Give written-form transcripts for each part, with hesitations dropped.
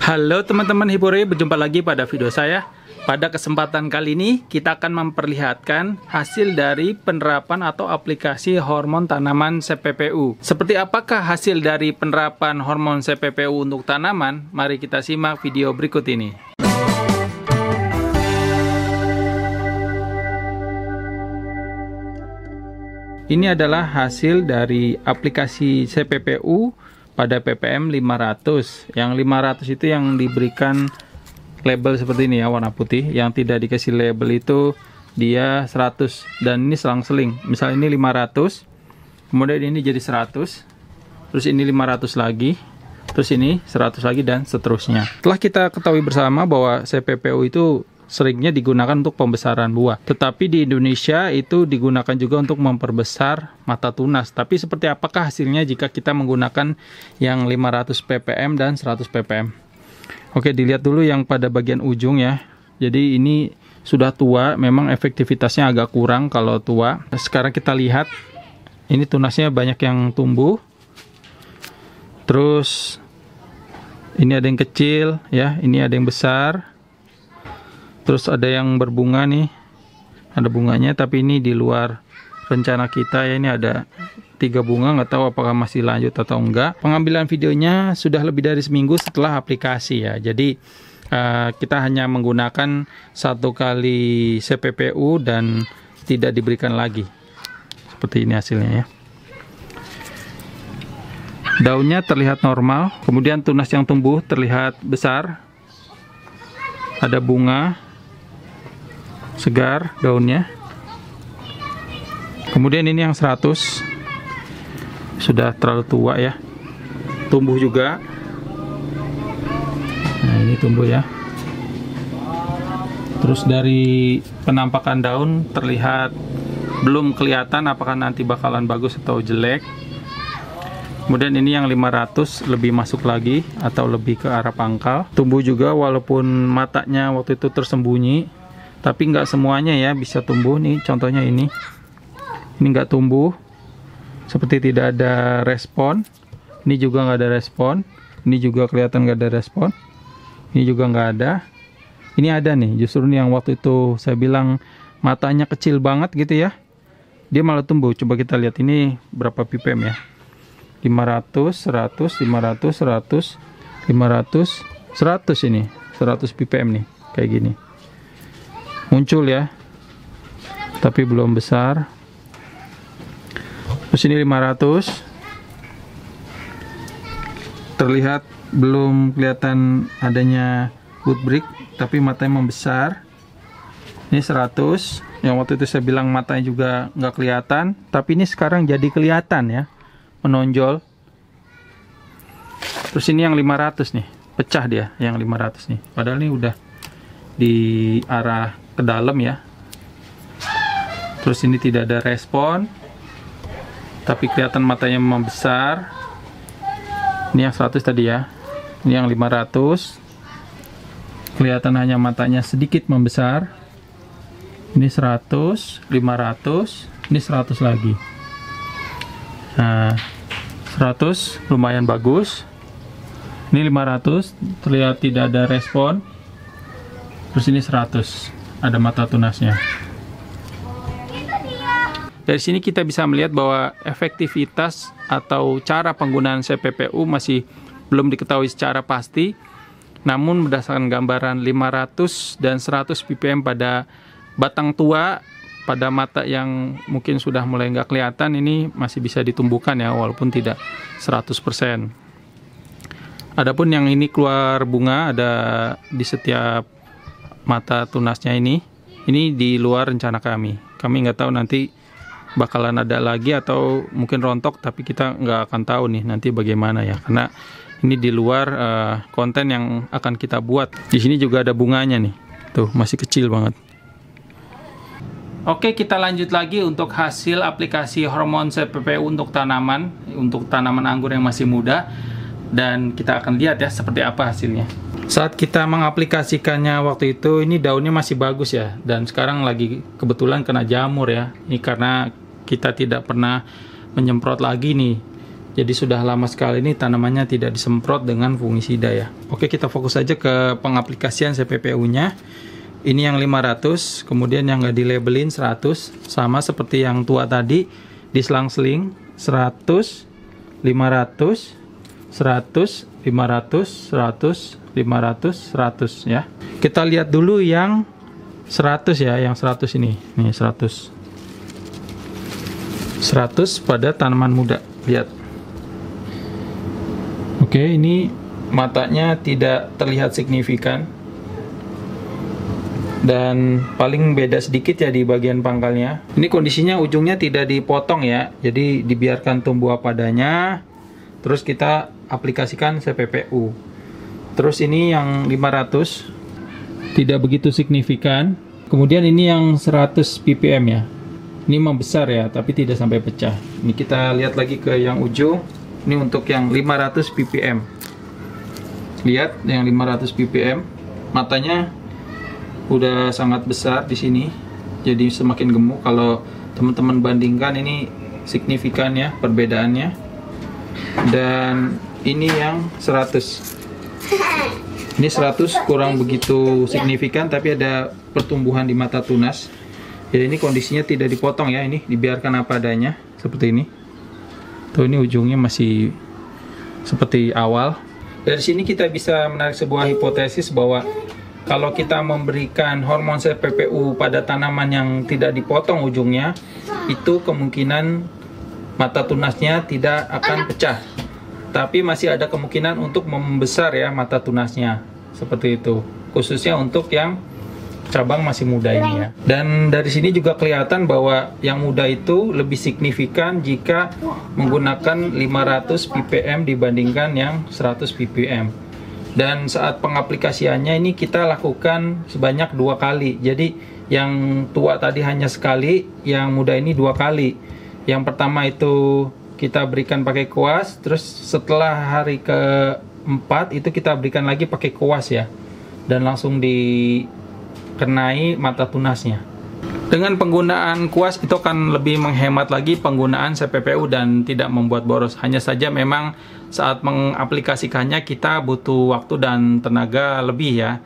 Halo teman-teman Hipore, berjumpa lagi pada video saya. Pada kesempatan kali ini kita akan memperlihatkan hasil dari penerapan atau aplikasi hormon tanaman CPPU. Seperti apakah hasil dari penerapan hormon CPPU untuk tanaman? Mari kita simak video berikut ini. Ini adalah hasil dari aplikasi CPPU pada ppm 500. Yang 500 itu yang diberikan label seperti ini ya, warna putih. Yang tidak dikasih label itu dia 100, dan ini selang-seling. Misal ini 500, kemudian ini jadi 100, terus ini 500 lagi, terus ini 100 lagi, dan seterusnya. Setelah kita ketahui bersama bahwa CPPU itu seringnya digunakan untuk pembesaran buah, tetapi di Indonesia itu digunakan juga untuk memperbesar mata tunas. Tapi seperti apakah hasilnya jika kita menggunakan yang 500 ppm dan 100 ppm? Oke, dilihat dulu yang pada bagian ujung ya. Jadi ini sudah tua, memang efektivitasnya agak kurang kalau tua. Sekarang kita lihat, ini tunasnya banyak yang tumbuh. Terus ini ada yang kecil ya, ini ada yang besar. Terus ada yang berbunga nih, ada bunganya, tapi ini di luar rencana kita ya. Ini ada 3 bunga, nggak tahu apakah masih lanjut atau enggak. Pengambilan videonya sudah lebih dari seminggu setelah aplikasi ya. Jadi kita hanya menggunakan 1 kali CPPU dan tidak diberikan lagi. Seperti ini hasilnya ya. Daunnya terlihat normal, kemudian tunas yang tumbuh terlihat besar. Ada bunga segar daunnya. Kemudian ini yang 100 sudah terlalu tua ya, tumbuh juga. Nah ini tumbuh ya. Terus dari penampakan daun terlihat belum kelihatan apakah nanti bakalan bagus atau jelek. Kemudian ini yang 500 lebih masuk lagi atau lebih ke arah pangkal. Tumbuh juga walaupun matanya waktu itu tersembunyi, tapi nggak semuanya ya bisa tumbuh nih. Contohnya ini nggak tumbuh, seperti tidak ada respon. Ini juga nggak ada respon. Ini juga kelihatan nggak ada respon. Ini juga nggak ada. Ini ada nih, justru nih yang waktu itu saya bilang matanya kecil banget gitu ya, dia malah tumbuh. Coba kita lihat ini berapa ppm ya. 500, 100, 500, 100, 500, 100 ini. 100 ppm nih, kayak gini. Muncul ya, tapi belum besar. Terus ini 500. Terlihat belum kelihatan adanya wood break, tapi matanya membesar. Ini 100. Yang waktu itu saya bilang matanya juga nggak kelihatan, tapi ini sekarang jadi kelihatan ya, menonjol. Terus ini yang 500 nih, pecah dia yang 500 nih. Padahal ini udah di arah ke dalam ya. Terus ini tidak ada respon, tapi kelihatan matanya membesar. Ini yang 100 tadi ya. Ini yang 500. Kelihatan hanya matanya sedikit membesar. Ini 100, 500, ini 100 lagi. Nah, 100 lumayan bagus. Ini 500 terlihat tidak ada respon. Terus ini 100 ada mata tunasnya. Dari sini kita bisa melihat bahwa efektivitas atau cara penggunaan CPPU masih belum diketahui secara pasti. Namun berdasarkan gambaran 500 dan 100 ppm pada batang tua, pada mata yang mungkin sudah mulai nggak kelihatan, ini masih bisa ditumbuhkan ya, walaupun tidak 100%. Adapun yang ini keluar bunga ada di setiap mata tunasnya ini di luar rencana kami. Kami nggak tahu nanti bakalan ada lagi atau mungkin rontok, tapi kita nggak akan tahu nih nanti bagaimana ya, karena ini di luar konten yang akan kita buat. Di sini juga ada bunganya nih, tuh masih kecil banget. Oke, kita lanjut lagi untuk hasil aplikasi hormon CPPU untuk tanaman anggur yang masih muda, dan kita akan lihat ya seperti apa hasilnya. Saat kita mengaplikasikannya waktu itu, ini daunnya masih bagus ya, dan sekarang lagi kebetulan kena jamur ya. Ini karena kita tidak pernah menyemprot lagi nih Jadi sudah lama sekali ini tanamannya tidak disemprot dengan fungisida ya. Oke, kita fokus aja ke pengaplikasian CPPU-nya. Ini yang 500, kemudian yang nggak dilabelin 100, sama seperti yang tua tadi, diselang-seling 100, 500, 100, 500, 100, 500, 100 ya. Kita lihat dulu yang 100 ya, yang 100 ini. Nih 100. 100 pada tanaman muda. Lihat. Oke, ini matanya tidak terlihat signifikan. Dan paling beda sedikit ya di bagian pangkalnya. Ini kondisinya ujungnya tidak dipotong ya. Jadi dibiarkan tumbuh apa adanya. Terus kita aplikasikan CPPU. Terus ini yang 500 tidak begitu signifikan. Kemudian ini yang 100 ppm ya. Ini membesar ya, tapi tidak sampai pecah. Ini kita lihat lagi ke yang ujung. Ini untuk yang 500 ppm. Lihat yang 500 ppm, matanya udah sangat besar di sini. Jadi semakin gemuk. Kalau teman-teman bandingkan, ini signifikan ya perbedaannya. Dan ini yang 100. Ini 100 kurang begitu signifikan, tapi ada pertumbuhan di mata tunas. Jadi ini kondisinya tidak dipotong ya, ini dibiarkan apa adanya seperti ini. Tuh, ini ujungnya masih seperti awal. Dari sini kita bisa menarik sebuah hipotesis bahwa kalau kita memberikan hormon CPPU pada tanaman yang tidak dipotong ujungnya, itu kemungkinan mata tunasnya tidak akan pecah. Tapi masih ada kemungkinan untuk membesar ya mata tunasnya. Seperti itu. Khususnya untuk yang cabang masih muda ini ya. Dan dari sini juga kelihatan bahwa yang muda itu lebih signifikan jika menggunakan 500 ppm dibandingkan yang 100 ppm. Dan saat pengaplikasiannya ini kita lakukan sebanyak 2 kali. Jadi yang tua tadi hanya sekali, yang muda ini 2 kali. Yang pertama itu kita berikan pakai kuas, terus setelah hari ke-4 itu kita berikan lagi pakai kuas ya. Dan langsung dikenai mata tunasnya. Dengan penggunaan kuas itu akan lebih menghemat lagi penggunaan CPPU dan tidak membuat boros. Hanya saja memang saat mengaplikasikannya kita butuh waktu dan tenaga lebih ya.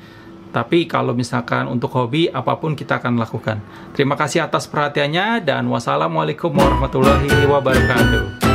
Tapi kalau misalkan untuk hobi, apapun kita akan lakukan. Terima kasih atas perhatiannya dan wassalamualaikum warahmatullahi wabarakatuh.